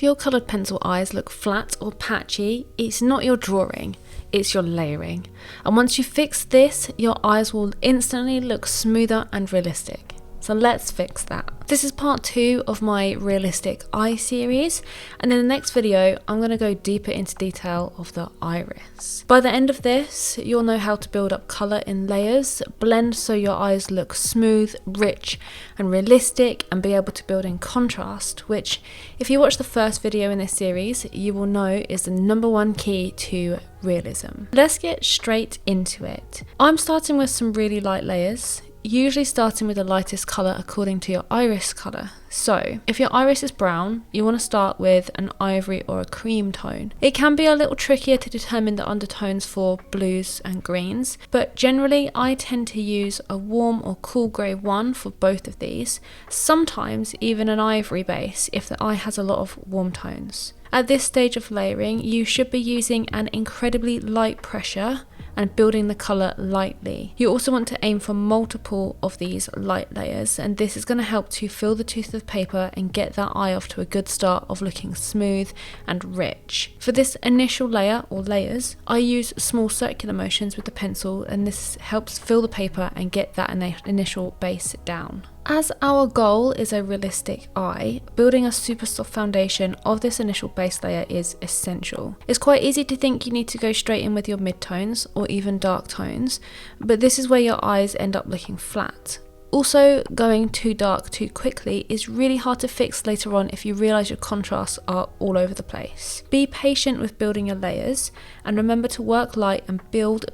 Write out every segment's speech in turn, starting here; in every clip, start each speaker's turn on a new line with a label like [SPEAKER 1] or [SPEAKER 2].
[SPEAKER 1] If your coloured pencil eyes look flat or patchy, it's not your drawing, it's your layering. And once you fix this, your eyes will instantly look smoother and realistic. So let's fix that. This is part 2 of my realistic eye series, and in the next video I'm going to go deeper into detail of the iris. By the end of this, you'll know how to build up colour in layers, blend so your eyes look smooth, rich and realistic, and be able to build in contrast, which if you watch the first video in this series you will know is the #1 key to realism. Let's get straight into it. I'm starting with some really light layers, usually starting with the lightest colour according to your iris colour. So if your iris is brown, you want to start with an ivory or a cream tone. It can be a little trickier to determine the undertones for blues and greens, but generally I tend to use a warm or cool grey one for both of these, sometimes even an ivory base if the eye has a lot of warm tones. At this stage of layering, you should be using an incredibly light pressure and building the colour lightly. You also want to aim for multiple of these light layers, and this is going to help to fill the tooth of paper and get that eye off to a good start of looking smooth and rich. For this initial layer or layers, I use small circular motions with the pencil, and this helps fill the paper and get that initial base down. As our goal is a realistic eye, building a super soft foundation of this initial base layer is essential. It's quite easy to think you need to go straight in with your midtones or even dark tones, but this is where your eyes end up looking flat. Also, going too dark too quickly is really hard to fix later on if you realise your contrasts are all over the place. Be patient with building your layers and remember to work light and build.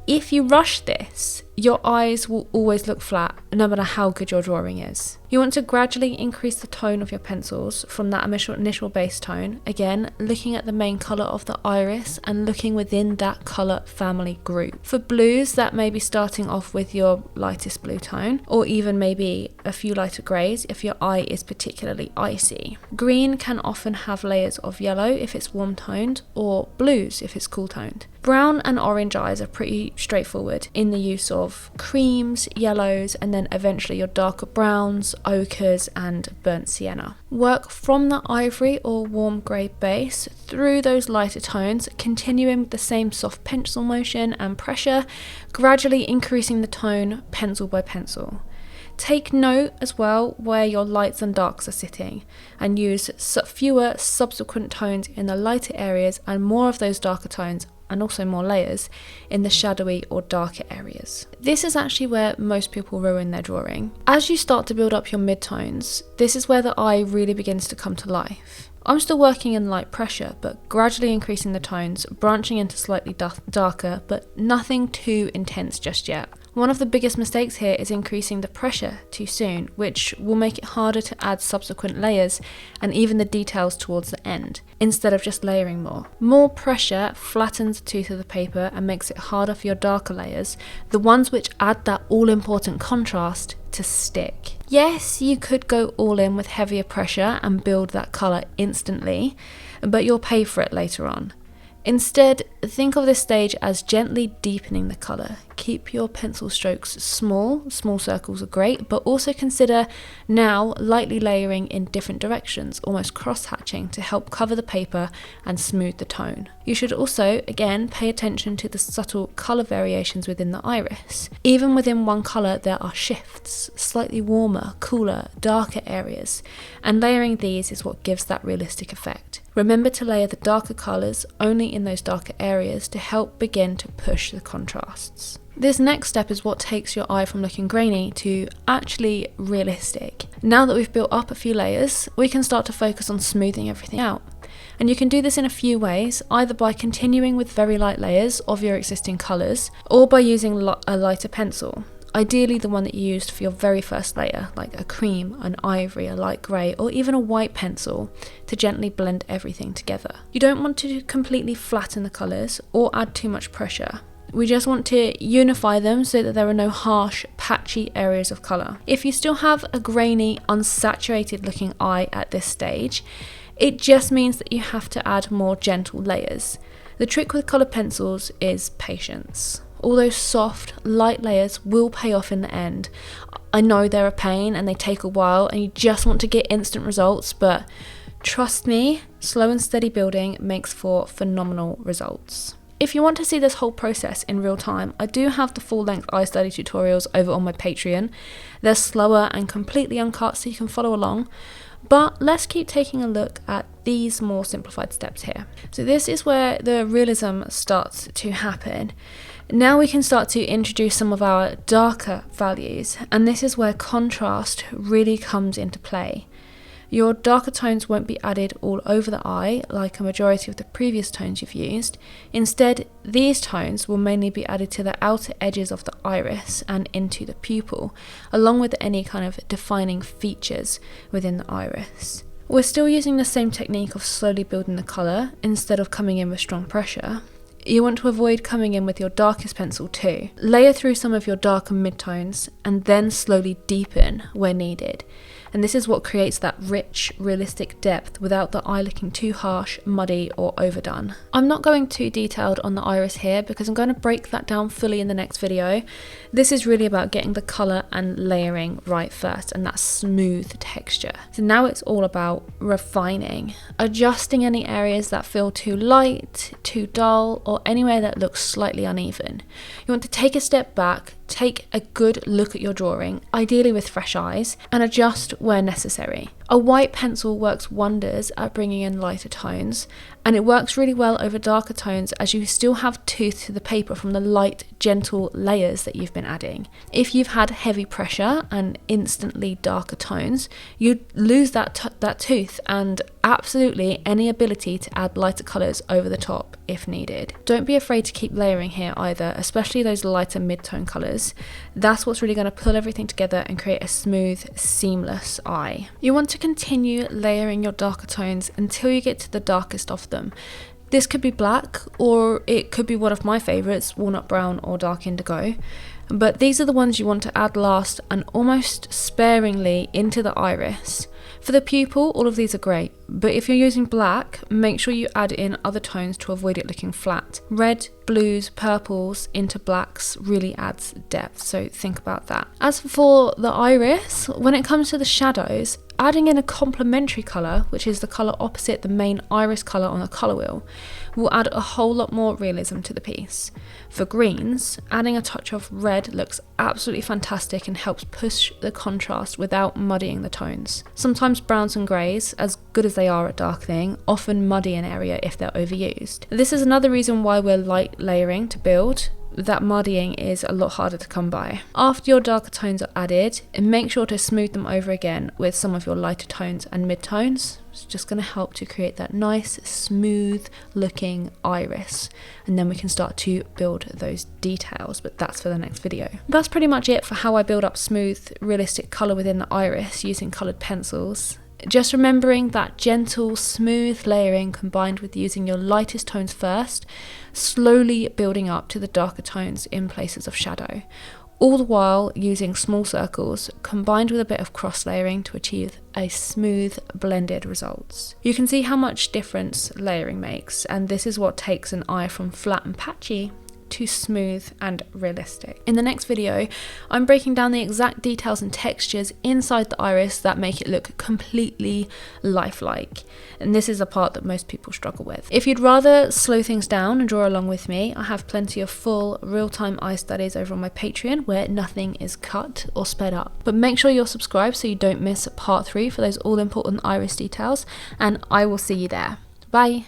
[SPEAKER 1] If you rush this, your eyes will always look flat no matter how good your drawing is. You want to gradually increase the tone of your pencils from that initial base tone, again looking at the main colour of the iris and looking within that colour family group. For blues, that may be starting off with your lightest blue tone, or even maybe a few lighter greys if your eye is particularly icy. Green can often have layers of yellow if it's warm toned, or blues if it's cool toned. Brown and orange eyes are pretty straightforward in the use of creams, yellows, and then eventually your darker browns, ochres and burnt sienna. Work from the ivory or warm grey base through those lighter tones, continuing with the same soft pencil motion and pressure, gradually increasing the tone pencil by pencil. Take note as well where your lights and darks are sitting, and use fewer subsequent tones in the lighter areas and more of those darker tones, and also more layers in the shadowy or darker areas. This is actually where most people ruin their drawing. As you start to build up your midtones, this is where the eye really begins to come to life. I'm still working in light pressure, but gradually increasing the tones, branching into slightly darker, but nothing too intense just yet. One of the biggest mistakes here is increasing the pressure too soon, which will make it harder to add subsequent layers and even the details towards the end, instead of just layering more. More pressure flattens the tooth of the paper and makes it harder for your darker layers, the ones which add that all-important contrast, to stick. Yes, you could go all in with heavier pressure and build that colour instantly, but you'll pay for it later on. Instead, think of this stage as gently deepening the colour. Keep your pencil strokes small circles are great, but also consider now lightly layering in different directions, almost cross-hatching to help cover the paper and smooth the tone. You should also, again, pay attention to the subtle colour variations within the iris. Even within one colour there are shifts, slightly warmer, cooler, darker areas, and layering these is what gives that realistic effect. Remember to layer the darker colours only in those darker areas to help begin to push the contrasts. This next step is what takes your eye from looking grainy to actually realistic. Now that we've built up a few layers, we can start to focus on smoothing everything out. And you can do this in a few ways, either by continuing with very light layers of your existing colours, or by using a lighter pencil. Ideally the one that you used for your very first layer, like a cream, an ivory, a light grey, or even a white pencil, to gently blend everything together. You don't want to completely flatten the colours or add too much pressure. We just want to unify them so that there are no harsh, patchy areas of colour. If you still have a grainy, unsaturated looking eye at this stage, it just means that you have to add more gentle layers. The trick with colour pencils is patience. All those soft, light layers will pay off in the end. I know they're a pain and they take a while and you just want to get instant results, but Trust me, slow and steady building makes for phenomenal results. If you want to see this whole process in real time, I do have the full-length eye study tutorials over on my Patreon. They're slower and completely uncut, so you can follow along. But let's keep taking a look at these more simplified steps here. So this is where the realism starts to happen. Now we can start to introduce some of our darker values, and this is where contrast really comes into play. Your darker tones won't be added all over the eye like a majority of the previous tones you've used. Instead, these tones will mainly be added to the outer edges of the iris and into the pupil, along with any kind of defining features within the iris. We're still using the same technique of slowly building the colour instead of coming in with strong pressure. You want to avoid coming in with your darkest pencil too. Layer through some of your darker midtones and then slowly deepen where needed. And this is what creates that rich, realistic depth without the eye looking too harsh, muddy or overdone. I'm not going too detailed on the iris here because I'm going to break that down fully in the next video. This is really about getting the colour and layering right first and that smooth texture. So now it's all about refining, adjusting any areas that feel too light, too dull, or anywhere that looks slightly uneven. You want to take a step back, take a good look at your drawing, ideally with fresh eyes, and adjust where necessary. A white pencil works wonders at bringing in lighter tones, and it works really well over darker tones as you still have tooth to the paper from the light, gentle layers that you've been adding. If you've had heavy pressure and instantly darker tones, you'd lose that tooth and absolutely any ability to add lighter colours over the top if needed. Don't be afraid to keep layering here either, especially those lighter mid-tone colours. That's what's really going to pull everything together and create a smooth, seamless eye. You want to continue layering your darker tones until you get to the darkest of them. This could be black, or it could be one of my favourites, walnut brown or dark indigo. But these are the ones you want to add last and almost sparingly into the iris. For the pupil, all of these are great, but if you're using black, make sure you add in other tones to avoid it looking flat. Red, blues, purples into blacks really adds depth, so think about that. As for the iris, when it comes to the shadows, adding in a complementary colour, which is the colour opposite the main iris colour on the colour wheel, will add a whole lot more realism to the piece. For greens, adding a touch of red looks absolutely fantastic and helps push the contrast without muddying the tones. Sometimes browns and greys, as good as they are at darkening, often muddy an area if they're overused. This is another reason why we're light layering to build. That muddying is a lot harder to come by. After your darker tones are added, make sure to smooth them over again with some of your lighter tones and mid-tones. It's just going to help to create that nice, smooth looking iris. And then we can start to build those details, but that's for the next video. That's pretty much it for how I build up smooth, realistic colour within the iris using coloured pencils. Just remembering that gentle, smooth layering combined with using your lightest tones first, slowly building up to the darker tones in places of shadow, all the while using small circles combined with a bit of cross layering to achieve a smooth, blended results. You can see how much difference layering makes, and this is what takes an eye from flat and patchy to smooth and realistic. In the next video, I'm breaking down the exact details and textures inside the iris that make it look completely lifelike. And this is a part that most people struggle with. If you'd rather slow things down and draw along with me, I have plenty of full real-time eye studies over on my Patreon where nothing is cut or sped up. But make sure you're subscribed so you don't miss part 3 for those all-important iris details, and I will see you there. Bye!